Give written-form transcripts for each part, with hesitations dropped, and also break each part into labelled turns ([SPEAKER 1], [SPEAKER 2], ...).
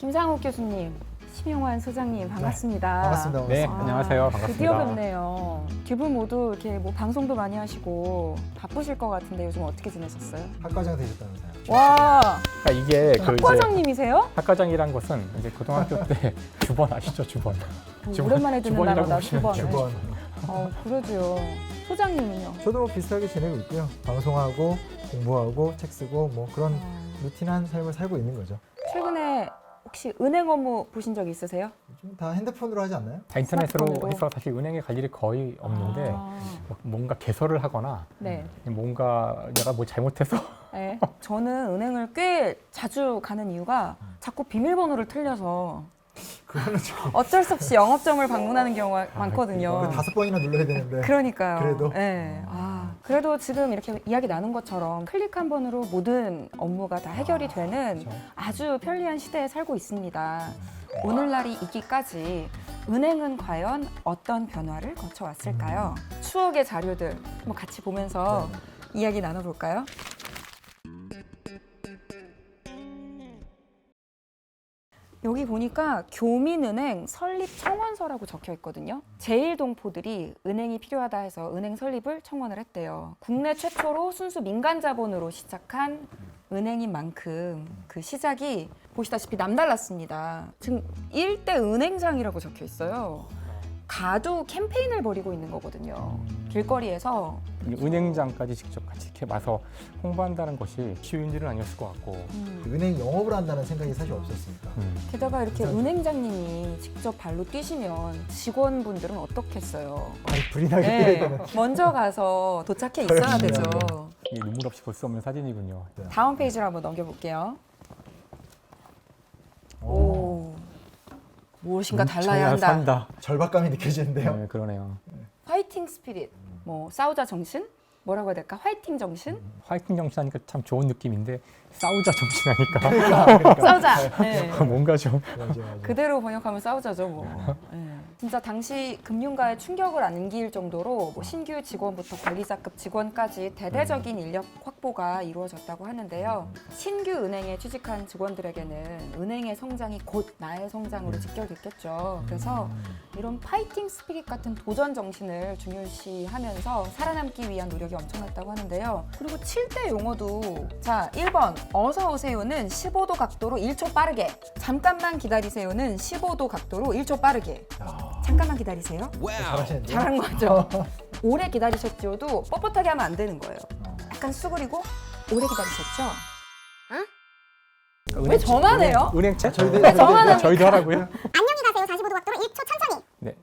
[SPEAKER 1] 김상욱 교수님, 심용환 소장님 반갑습니다.
[SPEAKER 2] 반갑습니다.
[SPEAKER 3] 네, 안녕하세요. 반갑습니다.
[SPEAKER 1] 드디어 뵙네요. 두 분 모두 이렇게 뭐 방송도 많이 하시고 바쁘실 것 같은데 요즘 어떻게 지내셨어요?
[SPEAKER 2] 학과장 되셨다면서요?
[SPEAKER 1] 와,
[SPEAKER 3] 그러니까 이게 그 이제
[SPEAKER 1] 학과장님이세요?
[SPEAKER 3] 학과장이란 것은 이제 고등학교 때 주번 아시죠? 주번.
[SPEAKER 1] 오랜만에 듣는
[SPEAKER 3] 주번이라고
[SPEAKER 1] 단어다,
[SPEAKER 3] 보시면
[SPEAKER 1] 주번.
[SPEAKER 2] 주번.
[SPEAKER 1] 그러죠. 소장님은요?
[SPEAKER 2] 저도 뭐 비슷하게 지내고 있고요. 방송하고 공부하고 책 쓰고 뭐 그런 루틴한 삶을 살고 있는 거죠.
[SPEAKER 1] 최근에 혹시 은행 업무 보신 적 있으세요?
[SPEAKER 2] 요즘 다 핸드폰으로 하지 않나요?
[SPEAKER 3] 다 인터넷으로
[SPEAKER 1] 스마트폰으로.
[SPEAKER 3] 해서 사실 은행에 갈 일이 거의 없는데
[SPEAKER 1] 아,
[SPEAKER 3] 뭔가 개설을 하거나
[SPEAKER 1] 네.
[SPEAKER 3] 뭔가 내가 뭐 잘못해서
[SPEAKER 1] 네. 저는 은행을 꽤 자주 가는 이유가 자꾸 비밀번호를 틀려서
[SPEAKER 2] 그거는 지금
[SPEAKER 1] 어쩔 수 없이 영업점을 방문하는 경우가 많거든요.
[SPEAKER 2] 그 5번이나 눌러야 되는데.
[SPEAKER 1] 그러니까요.
[SPEAKER 2] 그래도?
[SPEAKER 1] 네. 그래도 지금 이렇게 이야기 나눈 것처럼 클릭 한 번으로 모든 업무가 다 해결이 되는
[SPEAKER 2] 그렇죠.
[SPEAKER 1] 아주 편리한 시대에 살고 있습니다. 오늘날이 있기까지 은행은 과연 어떤 변화를 거쳐왔을까요? 추억의 자료들 한번 같이 보면서 이야기 나눠볼까요? 여기 보니까 교민은행 설립 청원서라고 적혀 있거든요. 제1동포들이 은행이 필요하다 해서 은행 설립을 청원을 했대요. 국내 최초로 순수 민간 자본으로 시작한 은행인 만큼 그 시작이 보시다시피 남달랐습니다. 지금 일대 은행장이라고 적혀 있어요. 가두 캠페인을 벌이고 있는 거거든요. 길거리에서.
[SPEAKER 3] 은행장까지 직접 같이 이렇게 와서 홍보한다는 것이 쉬운 일은 아니었을 것 같고
[SPEAKER 2] 은행 영업을 한다는 생각이 사실 없었으니까.
[SPEAKER 1] 게다가 이렇게 은행장님이 직접 발로 뛰시면 직원분들은 어떻겠어요?
[SPEAKER 2] 아니 불이 나게 뛰어야
[SPEAKER 1] 네,
[SPEAKER 2] 되는.
[SPEAKER 1] 먼저 가서 도착해 있어야 되죠.
[SPEAKER 3] 이게 눈물 없이 볼 수 없는 사진이군요.
[SPEAKER 1] 다음 페이지를 한번 넘겨볼게요. 오, 무엇인가 달라야 한다.
[SPEAKER 3] 산다.
[SPEAKER 2] 절박감이 느껴지는데요.
[SPEAKER 3] 네, 그러네요.
[SPEAKER 1] 화이팅 스피릿, 뭐 싸우자 정신? 뭐라고 해야 될까? 화이팅 정신?
[SPEAKER 3] 화이팅 정신 하니까 참 좋은 느낌인데 싸우자 정신 하니까
[SPEAKER 1] 싸우자. 네.
[SPEAKER 3] 뭔가 좀
[SPEAKER 2] 맞아.
[SPEAKER 1] 그대로 번역하면 싸우자죠, 뭐. 네. 진짜 당시 금융가에 충격을 안길 정도로 뭐 신규 직원부터 관리자급 직원까지 대대적인 인력 확보가 이루어졌다고 하는데요. 신규 은행에 취직한 직원들에게는 은행의 성장이 곧 나의 성장으로 직결됐겠죠. 그래서 이런 파이팅 스피릿 같은 도전 정신을 중요시하면서 살아남기 위한 노력이 엄청났다고 하는데요. 그리고 7대 용어도 자, 1번 어서 오세요는 15도 각도로 1초 빠르게, 잠깐만 기다리세요는 15도 각도로 1초 빠르게. 잠깐만 기다리세요.
[SPEAKER 2] 잘하시는데요.
[SPEAKER 1] 잘한 거죠. 오래 기다리셨죠도 뻣뻣하게 하면 안 되는 거예요. 약간 수그리고 오래 기다리셨죠? 왜 저만 해요?
[SPEAKER 3] 은행채?
[SPEAKER 1] 왜 저만 합니까?
[SPEAKER 3] 저희도 하라고요?
[SPEAKER 4] 안녕히 가세요. 45도 각도로 1초 천천히.
[SPEAKER 3] 네.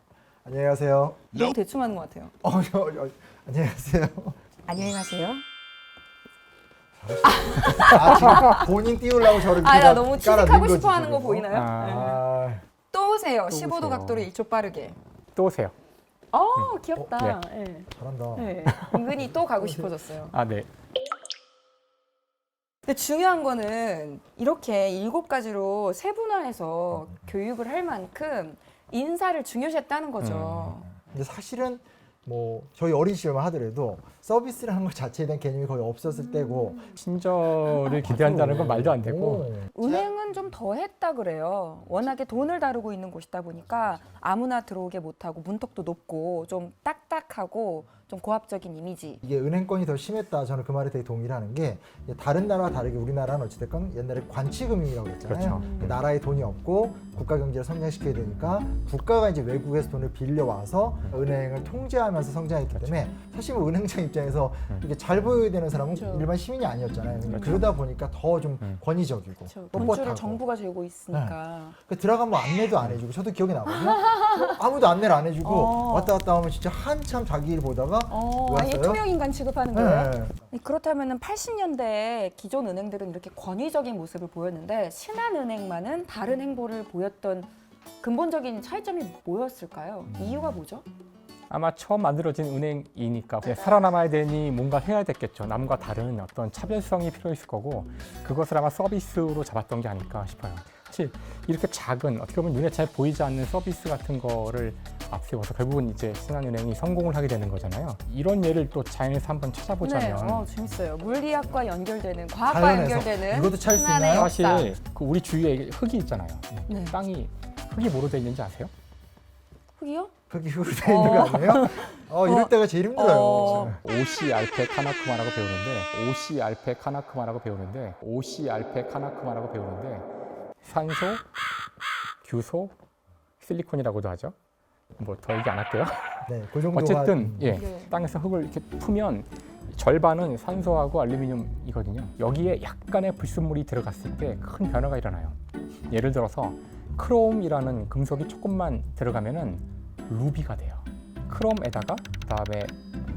[SPEAKER 2] 안녕하세요.
[SPEAKER 1] 너무 대충 하는 것 같아요.
[SPEAKER 2] 안녕하세요.
[SPEAKER 1] 안녕히 가세요.
[SPEAKER 2] 지금 본인 띄우려고 저를
[SPEAKER 1] 나 너무
[SPEAKER 2] 깔아
[SPEAKER 1] 취직하고
[SPEAKER 2] 넣은
[SPEAKER 1] 싶어
[SPEAKER 2] 거지,
[SPEAKER 1] 하는 거
[SPEAKER 2] 지금.
[SPEAKER 1] 보이나요? 네.
[SPEAKER 2] 아,
[SPEAKER 1] 또 오세요.
[SPEAKER 3] 또
[SPEAKER 1] 15도
[SPEAKER 3] 오세요.
[SPEAKER 1] 각도로 1초 빠르게.
[SPEAKER 3] 또 오세요.
[SPEAKER 1] 귀엽다. 네.
[SPEAKER 2] 잘한다.
[SPEAKER 1] 네. 은근히 또 가고 싶어졌어요.
[SPEAKER 3] 아, 네.
[SPEAKER 1] 근데 중요한 거는 이렇게 7가지로 세분화해서 교육을 할 만큼 인사를 중요시했다는 거죠.
[SPEAKER 2] 근데 사실은 뭐 저희 어린 시절만 하더라도 서비스라는 것 자체에 대한 개념이 거의 없었을 때고
[SPEAKER 3] 친절을 기대한다는 건 말도 안 되고
[SPEAKER 1] 은행은 좀 더 했다 그래요. 워낙에 돈을 다루고 있는 곳이다 보니까 아무나 들어오게 못하고 문턱도 높고 좀 딱딱하고 좀 고압적인 이미지.
[SPEAKER 2] 이게 은행권이 더 심했다. 저는 그 말에 되게 동의를 하는 게 다른 나라와 다르게 우리나라는 어찌됐건 옛날에 관치금융이라고 했잖아요.
[SPEAKER 3] 그렇죠.
[SPEAKER 2] 나라에 돈이 없고 국가 경제를 성장시켜야 되니까 국가가 이제 외국에서 돈을 빌려와서 은행을 통제하면서 성장했기 때문에 사실 뭐 은행장 입장에서 이게 잘 보여야 되는 사람은
[SPEAKER 1] 그렇죠.
[SPEAKER 2] 일반 시민이 아니었잖아요. 그러다 보니까 더 좀 권위적이고
[SPEAKER 1] 그렇죠.
[SPEAKER 2] 뻣뻣하고.
[SPEAKER 1] 돈줄을 정부가 재고 있으니까.
[SPEAKER 2] 들어가면 뭐 안내도 안 해주고 저도 기억이 나거든요. 아무도 안내를 안 해주고 왔다 갔다 하면 진짜 한참 자기 일 보다가
[SPEAKER 1] 아예
[SPEAKER 2] 왔어요?
[SPEAKER 1] 투명인간 취급하는 거예요?
[SPEAKER 2] 네.
[SPEAKER 1] 그렇다면 80년대에 기존 은행들은 이렇게 권위적인 모습을 보였는데 신한은행만은 다른 행보를 보였던 근본적인 차이점이 뭐였을까요? 이유가 뭐죠?
[SPEAKER 3] 아마 처음 만들어진 은행이니까 살아남아야 되니 뭔가 해야 됐겠죠. 남과 다른 어떤 차별성이 필요했을 거고 그것을 아마 서비스로 잡았던 게 아닐까 싶어요. 사실 이렇게 작은 어떻게 보면 눈에 잘 보이지 않는 서비스 같은 거를 앞세워서 결국은 이제 신한은행이 성공을 하게 되는 거잖아요. 이런 예를 또 자연에서 한번
[SPEAKER 1] 네,
[SPEAKER 3] 찾아보자면
[SPEAKER 1] 재밌어요. 물리학과 연결되는, 과학과
[SPEAKER 2] 자연에서
[SPEAKER 1] 연결되는
[SPEAKER 2] 이것도 찾을 수
[SPEAKER 1] 신한의
[SPEAKER 2] 있나요?
[SPEAKER 1] 역사.
[SPEAKER 3] 사실 그 우리 주위에 흙이 있잖아요.
[SPEAKER 1] 네.
[SPEAKER 3] 땅이 흙이 뭐로 돼 있는지 아세요?
[SPEAKER 1] 흙이요?
[SPEAKER 2] 그게 흙으로 돼 있는 거 아니에요? 이럴 때가 제일 힘들어요.
[SPEAKER 1] 어.
[SPEAKER 3] 오시알페카나크마라고 배우는데 산소, 규소, 실리콘이라고도 하죠. 뭐 더 얘기 안 할게요.
[SPEAKER 2] 네, 그 정도가
[SPEAKER 3] 어쨌든 예,
[SPEAKER 1] 네.
[SPEAKER 3] 땅에서 흙을 이렇게 푸면 절반은 산소하고 알루미늄이거든요. 여기에 약간의 불순물이 들어갔을 때 큰 변화가 일어나요. 예를 들어서 크롬이라는 금속이 조금만 들어가면은 루비가 돼요. 크롬에다가 그다음에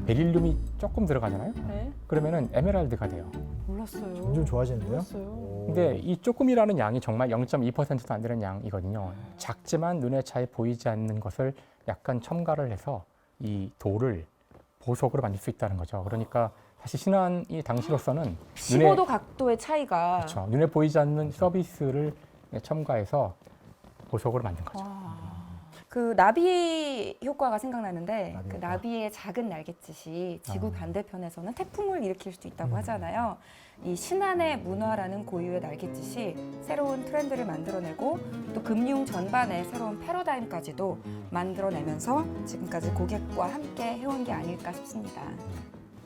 [SPEAKER 3] 베릴륨이 조금 들어가잖아요.
[SPEAKER 1] 네.
[SPEAKER 3] 그러면은 에메랄드가 돼요.
[SPEAKER 1] 몰랐어요.
[SPEAKER 2] 점점 좋아지는데요?
[SPEAKER 1] 몰랐어요.
[SPEAKER 3] 근데 이 조금이라는 양이 정말 0.2%도 안 되는 양이거든요. 작지만 눈에 잘 보이지 않는 것을 약간 첨가를 해서 이 돌을 보석으로 만들 수 있다는 거죠. 그러니까 사실 신한이 당시로서는
[SPEAKER 1] 15도 각도의 차이가.
[SPEAKER 3] 그렇죠. 눈에 보이지 않는 서비스를 첨가해서 보석으로 만든 거죠.
[SPEAKER 1] 와. 그 나비 효과가 생각나는데
[SPEAKER 2] 나비
[SPEAKER 1] 그
[SPEAKER 2] 효과.
[SPEAKER 1] 나비의 작은 날갯짓이 지구 반대편에서는 태풍을 일으킬 수도 있다고 하잖아요. 이 신한의 문화라는 고유의 날갯짓이 새로운 트렌드를 만들어내고 또 금융 전반의 새로운 패러다임까지도 만들어내면서 지금까지 고객과 함께 해온 게 아닐까 싶습니다.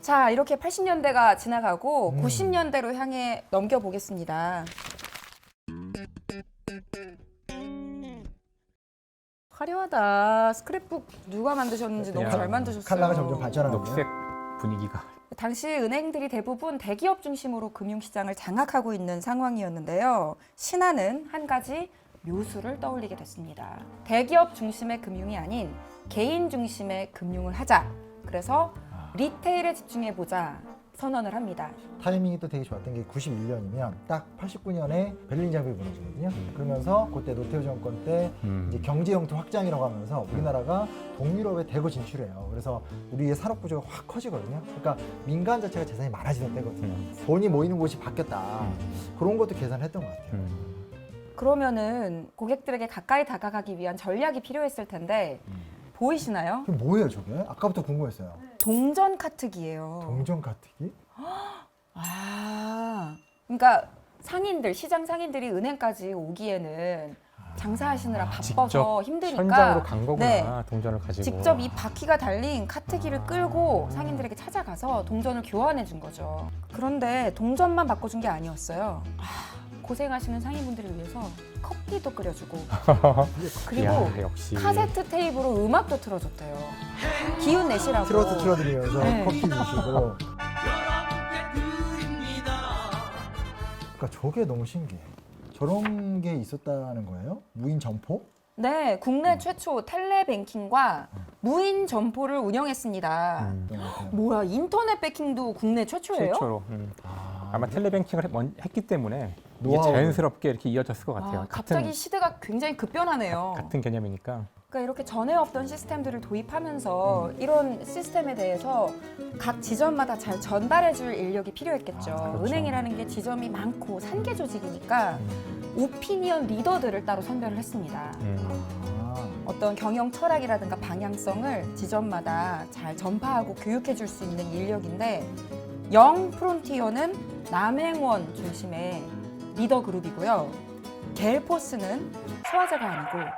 [SPEAKER 1] 자, 이렇게 80년대가 지나가고 90년대로 향해 넘겨보겠습니다. 화려하다. 스크랩북 누가 만드셨는지 너무 잘 만드셨어요.
[SPEAKER 2] 컬러가 점점 발전하고
[SPEAKER 3] 녹색 분위기가
[SPEAKER 1] 당시 은행들이 대부분 대기업 중심으로 금융시장을 장악하고 있는 상황이었는데요. 신한은 한 가지 묘수를 떠올리게 됐습니다. 대기업 중심의 금융이 아닌 개인 중심의 금융을 하자. 그래서 리테일에 집중해보자 선언을 합니다.
[SPEAKER 2] 타이밍이 또 되게 좋았던 게 91년이면 딱 89년에 베를린 장벽이 무너지거든요. 그러면서 그때 노태우 정권 때 이제 경제 영토 확장이라고 하면서 우리나라가 동유럽에 대거 진출해요. 그래서 우리의 산업 구조가 확 커지거든요. 그러니까 민간 자체가 재산이 많아지던 때거든요. 돈이 모이는 곳이 바뀌었다. 그런 것도 계산했던 것 같아요.
[SPEAKER 1] 그러면은 고객들에게 가까이 다가가기 위한 전략이 필요했을 텐데 보이시나요?
[SPEAKER 2] 그게 뭐예요, 저게? 아까부터 궁금했어요.
[SPEAKER 1] 동전 카트기예요.
[SPEAKER 2] 동전 카트기?
[SPEAKER 1] 아, 그러니까 상인들, 시장 상인들이 은행까지 오기에는 장사하시느라 바빠서
[SPEAKER 3] 직접
[SPEAKER 1] 힘드니까
[SPEAKER 3] 현장으로 간 거구나.
[SPEAKER 1] 네,
[SPEAKER 3] 동전을 가지고
[SPEAKER 1] 직접 이 바퀴가 달린 카트기를 끌고 상인들에게 찾아가서 동전을 교환해 준 거죠. 그런데 동전만 바꿔준 게 아니었어요. 고생하시는 상인분들을 위해서 커피도 끓여주고 그리고
[SPEAKER 3] 야, 역시
[SPEAKER 1] 카세트 테이프로 음악도 틀어줬대요. 기운 내시라고.
[SPEAKER 2] 트로트 틀어드리면서
[SPEAKER 1] 네.
[SPEAKER 2] 커피 주시고. 그러니까 저게 너무 신기해. 저런 게 있었다는 거예요? 무인 점포?
[SPEAKER 1] 네, 국내 최초 텔레뱅킹과 무인 점포를 운영했습니다. 뭐야, 인터넷 뱅킹도 국내 최초예요?
[SPEAKER 3] 최초로. 아마 텔레뱅킹을 했기 때문에 이게
[SPEAKER 2] 노하우를.
[SPEAKER 3] 자연스럽게 이렇게 이어졌을 것 같아요.
[SPEAKER 1] 갑자기 시대가 굉장히 급변하네요.
[SPEAKER 3] 같은 개념이니까.
[SPEAKER 1] 그러니까 이렇게 전에 없던 시스템들을 도입하면서 이런 시스템에 대해서 각 지점마다 잘 전달해줄 인력이 필요했겠죠.
[SPEAKER 3] 그렇죠.
[SPEAKER 1] 은행이라는 게 지점이 많고 산계 조직이니까 오피니언 리더들을 따로 선별을 했습니다. 어떤 경영 철학이라든가 방향성을 지점마다 잘 전파하고 교육해줄 수 있는 인력인데 영 프론티어는 남행원 중심의 리더 그룹이고요. 겔포스는 소화제가 아니고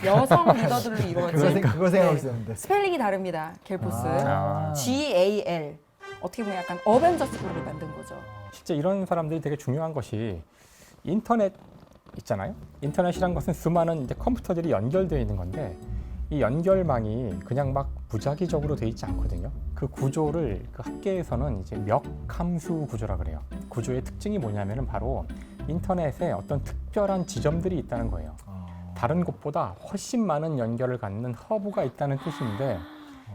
[SPEAKER 1] 여성 리더들로 이루어진
[SPEAKER 2] 그거 생각하고
[SPEAKER 1] 네.
[SPEAKER 2] 있었는데.
[SPEAKER 1] 스펠링이 다릅니다. 겔포스.
[SPEAKER 3] 아.
[SPEAKER 1] GAL. 어떻게 보면 약간 어벤져스 그룹을 만든 거죠.
[SPEAKER 3] 실제 이런 사람들이 되게 중요한 것이 인터넷 있잖아요. 인터넷이란 것은 수많은 이제 컴퓨터들이 연결되어 있는 건데 이 연결망이 그냥 막 무작위적으로 되어 있지 않거든요. 그 구조를 그 학계에서는 이제 멱 함수 구조라 그래요. 구조의 특징이 뭐냐면은 바로 인터넷에 어떤 특별한 지점들이 있다는 거예요. 다른 곳보다 훨씬 많은 연결을 갖는 허브가 있다는 뜻인데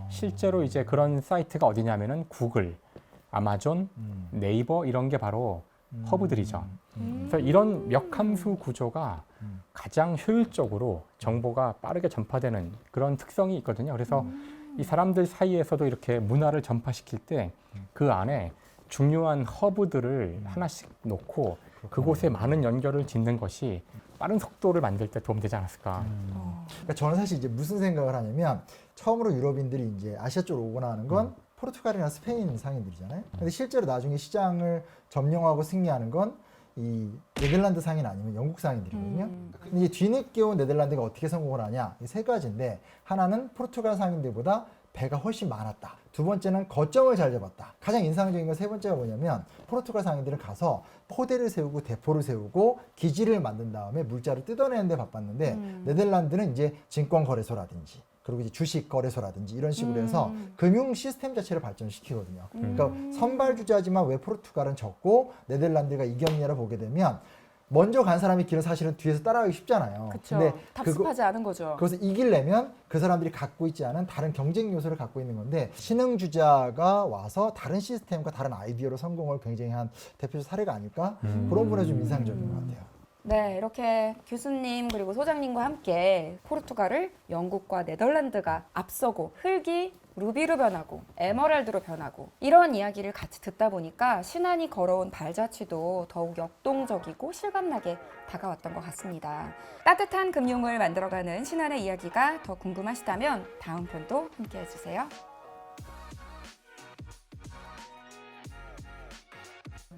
[SPEAKER 3] 실제로 이제 그런 사이트가 어디냐면은 구글, 아마존, 네이버 이런 게 바로 허브들이죠. 그래서 이런 멱함수 구조가 가장 효율적으로 정보가 빠르게 전파되는 그런 특성이 있거든요. 그래서 이 사람들 사이에서도 이렇게 문화를 전파시킬 때 그 안에 중요한 허브들을 하나씩 놓고 그곳에 많은 연결을 짓는 것이 빠른 속도를 만들 때 도움되지 않았을까.
[SPEAKER 2] 그러니까 저는 사실 이제 무슨 생각을 하냐면 처음으로 유럽인들이 이제 아시아 쪽으로 오거나 하는 건 포르투갈이나 스페인 상인들이잖아요. 근데 실제로 나중에 시장을 점령하고 승리하는 건 이 네덜란드 상인 아니면 영국 상인들이거든요. 근데 이제 뒤늦게 온 네덜란드가 어떻게 성공을 하냐? 이 세 가지인데 하나는 포르투갈 상인들보다 배가 훨씬 많았다. 두 번째는 거점을 잘 잡았다. 가장 인상적인 건 세 번째가 뭐냐면 포르투갈 상인들은 가서 포대를 세우고 대포를 세우고 기지를 만든 다음에 물자를 뜯어내는 데 바빴는데 네덜란드는 이제 증권 거래소라든지 그리고 이제 주식 거래소라든지 이런 식으로 해서 금융 시스템 자체를 발전시키거든요. 그러니까 선발주자지만 왜 포르투갈은 적고 네덜란드가 이겼냐를 보게 되면 먼저 간 사람이 길은 사실은 뒤에서 따라가기 쉽잖아요.
[SPEAKER 1] 그렇죠. 답습하지 않은 거죠.
[SPEAKER 2] 그것을 이기려면 그 사람들이 갖고 있지 않은 다른 경쟁 요소를 갖고 있는 건데 신흥주자가 와서 다른 시스템과 다른 아이디어로 성공을 굉장히 한 대표적 사례가 아닐까? 그런 부분이 좀 인상적인 것 같아요.
[SPEAKER 1] 네, 이렇게 교수님 그리고 소장님과 함께 포르투갈을 영국과 네덜란드가 앞서고 흙이 루비로 변하고 에메랄드로 변하고 이런 이야기를 같이 듣다 보니까 신안이 걸어온 발자취도 더욱 역동적이고 실감나게 다가왔던 것 같습니다. 따뜻한 금융을 만들어가는 신안의 이야기가 더 궁금하시다면 다음 편도 함께 해주세요.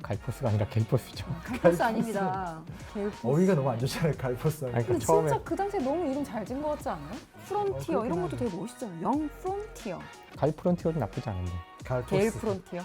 [SPEAKER 3] 갈포스가 아니라 갤포스죠.
[SPEAKER 1] 갈포스 아닙니다. 갤포스.
[SPEAKER 2] 어휘가 너무 안 좋잖아요. 갈포스.
[SPEAKER 3] 아니,
[SPEAKER 1] 근데
[SPEAKER 3] 그러니까 처음에
[SPEAKER 1] 진짜 그 당시에 너무 이름 잘 지은 것 같지 않아요? 프론티어 이런 것도 되게 멋있잖아요. 영 프론티어,
[SPEAKER 3] 갈프론티어도 나쁘지 않은데.
[SPEAKER 2] 갈포스.
[SPEAKER 1] 게일 프론티어.